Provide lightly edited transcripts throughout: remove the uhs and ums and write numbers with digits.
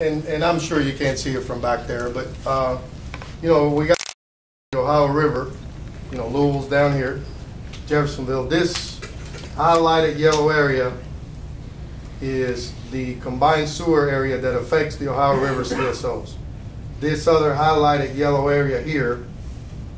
And I'm sure you can't see it from back there, but you know, we got the Ohio River, you know, Louisville's down here, Jeffersonville. This highlighted yellow area is the combined sewer area that affects the Ohio River CSOs. This other highlighted yellow area here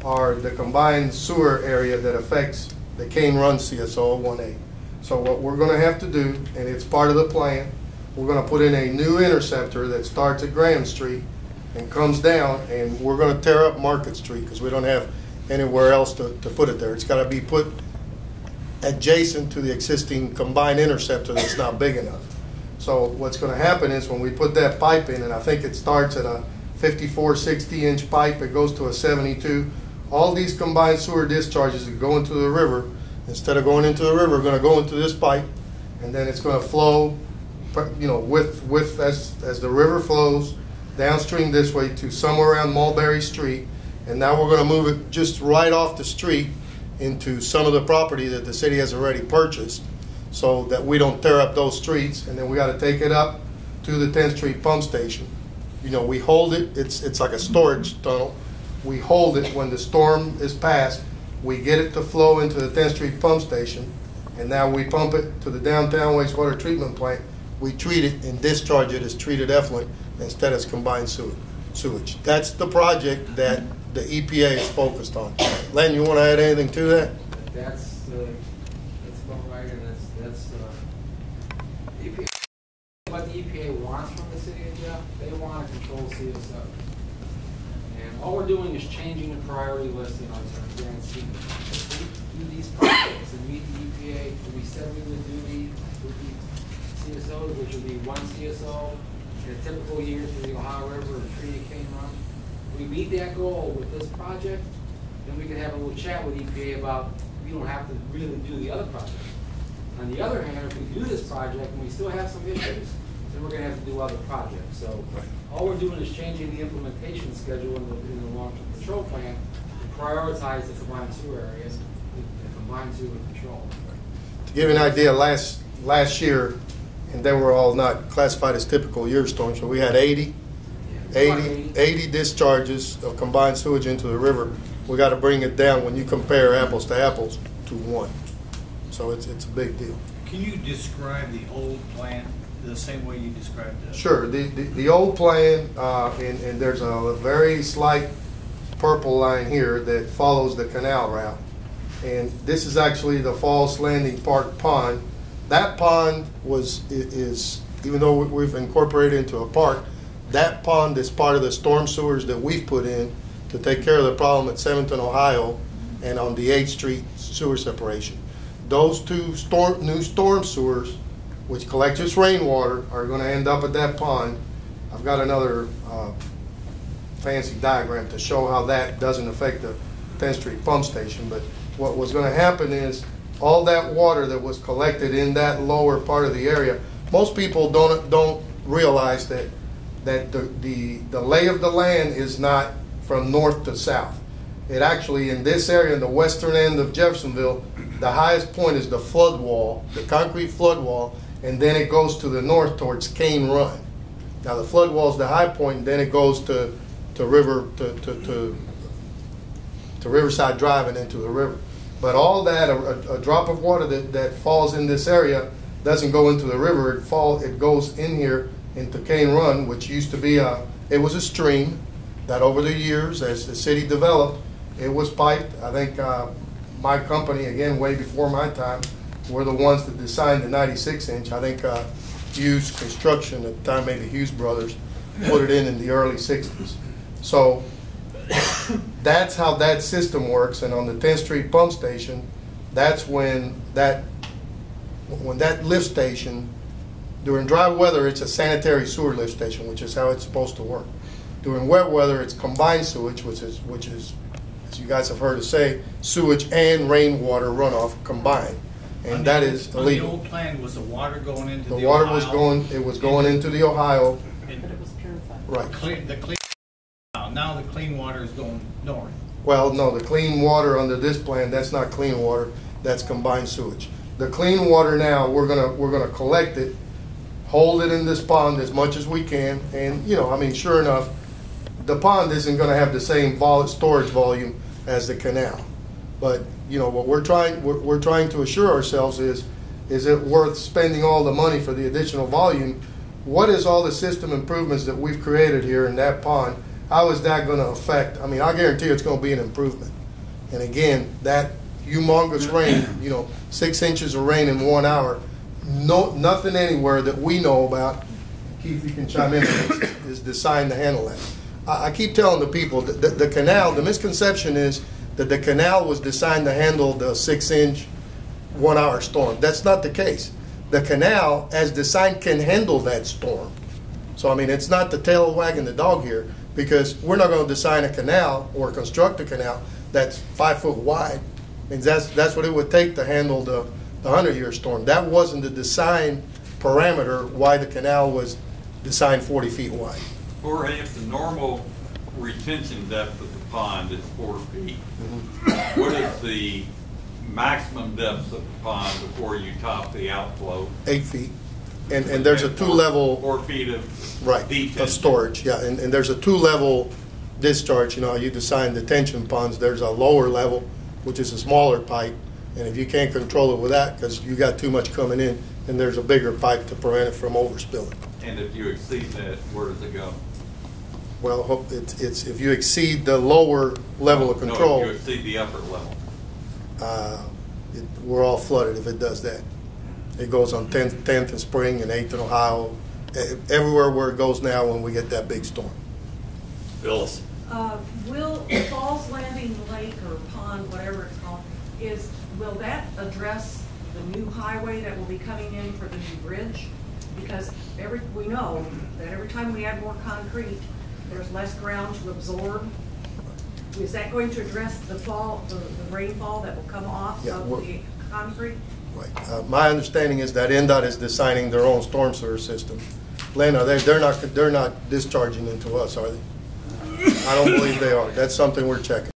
are the combined sewer area that affects the Cane Run CSO 1A. So what we're going to have to do, and it's part of the plan, we're going to put in a new interceptor that starts at Graham Street and comes down, and we're going to tear up Market Street because we don't have anywhere else to put it there. It's got to be put adjacent to the existing combined interceptor that's not big enough. So what's going to happen is when we put that pipe in, and I think it starts at a 54, 60-inch pipe, it goes to a 72. All these combined sewer discharges that go into the river, instead of going into the river, are going to go into this pipe, and then it's going to flow, you know, as the river flows downstream this way to somewhere around Mulberry Street, and now we're going to move it just right off the street into some of the property that the city has already purchased, so that we don't tear up those streets. And then we got to take it up to the 10th Street pump station. You know, we hold it. It's like a storage tunnel. We hold it when the storm is past. We get it to flow into the 10th Street pump station, and now we pump it to the downtown wastewater treatment plant. We treat it and discharge it as treated effluent instead of combined sewage. That's the project that the EPA is focused on. Len, you want to add anything to that? That's about right, and that's EPA. What the EPA wants from the city of Jeff, they want to control CSO. And all we're doing is changing the priority list in our grand scheme. If we do these projects and meet the EPA, we said we would do these CSOs, which would be one CSO in a typical year for the Ohio River and Trinity Cane Run. If we meet that goal with this project, then we can have a little chat with EPA about we don't have to really do the other project. On the other hand, if we do this project and we still have some issues, then we're going to have to do other projects. So all we're doing is changing the implementation schedule in the long-term control plan to prioritize the combined sewer areas and combined sewer control. To give you an idea, last year, and they were all not classified as typical year storms, so we had 80 discharges of combined sewage into the river. We got to bring it down when you compare apples to apples to one. So it's a big deal. Can you describe the old plan the same way you described it? Sure. The old plan, and there's a very slight purple line here that follows the canal route. And this is actually the Falls Landing Park pond. That pond is, even though we've incorporated into a park, that pond is part of the storm sewers that we've put in to take care of the problem at 7th and Ohio and on the 8th Street sewer separation. Those two new storm sewers, which collect just rainwater, are going to end up at that pond. I've got another fancy diagram to show how that doesn't affect the 10th Street pump station. But what was going to happen is all that water that was collected in that lower part of the area, most people don't realize that the lay of the land is not from north to south. It actually, in this area, in the western end of Jeffersonville, the highest point is the flood wall, the concrete flood wall, and then it goes to the north towards Cane Run. Now the flood wall is the high point, and then it goes to Riverside Drive and into the river. But all that, a drop of water that falls in this area doesn't go into the river. It goes in here into Cane Run, which used to be it was a stream that over the years, as the city developed, it was piped. I think my company, again, way before my time, were the ones that designed the 96-inch. I think Hughes Construction at the time, maybe Hughes Brothers, put it in the early 60s. So that's how that system works. And on the 10th Street pump station, that's when that lift station, during dry weather, it's a sanitary sewer lift station, which is how it's supposed to work. During wet weather, it's combined sewage, which is, as you guys have heard us say, sewage and rainwater runoff combined, and that is illegal. The old plan was the water going into the water Ohio. was going into the Ohio. But it was purified. Right. Now the clean water is going north. Well, no, the clean water under this plan, that's not clean water, that's combined sewage. The clean water now, we're gonna collect it hold it in this pond as much as we can, and, you know, I mean, sure enough, the pond isn't gonna have the same storage volume as the canal. But, you know, what we're trying to assure ourselves is it worth spending all the money for the additional volume? What is all the system improvements that we've created here in that pond? How is that gonna affect? I mean, I guarantee it's gonna be an improvement. And again, that humongous rain, you know, 6 inches of rain in 1 hour, nothing anywhere that we know about, Keith, you can chime in on this, is designed to handle that. I keep telling the people that the canal, the misconception is that the canal was designed to handle the 6-inch 1 hour storm. That's not the case. The canal, as designed, can handle that storm. So, I mean, it's not the tail wagging the dog here, because we're not going to design a canal or construct a canal that's 5 foot wide. I mean, that's what it would take to handle the 100-year storm. That wasn't the design parameter why the canal was designed 40 feet wide. Jorge, if the normal retention depth of the pond is 4 feet, what is the maximum depth of the pond before you top the outflow? 8 feet. And there's a 2-level 4 feet of right detention. of storage, yeah. And there's a 2-level discharge. You know, you design detention ponds. There's a lower level, which is a smaller pipe, and if you can't control it with that because you got too much coming in, then there's a bigger pipe to prevent it from overspilling. And if you exceed that, where does it go? Well, it's if you exceed the lower level of control. No, if you exceed the upper level. We're all flooded if it does that. It goes on 10th and Spring and 8th and Ohio, everywhere where it goes now when we get that big storm. Phyllis. Will Falls Landing Lake or pond, whatever it's called, will that address the new highway that will be coming in for the new bridge? Because we know that every time we add more concrete, there's less ground to absorb. Is that going to address the rainfall that will come off of the concrete? Right. My understanding is that NDOT is designing their own storm sewer system. Lena, they're not discharging into us, are they? I don't believe they are. That's something we're checking.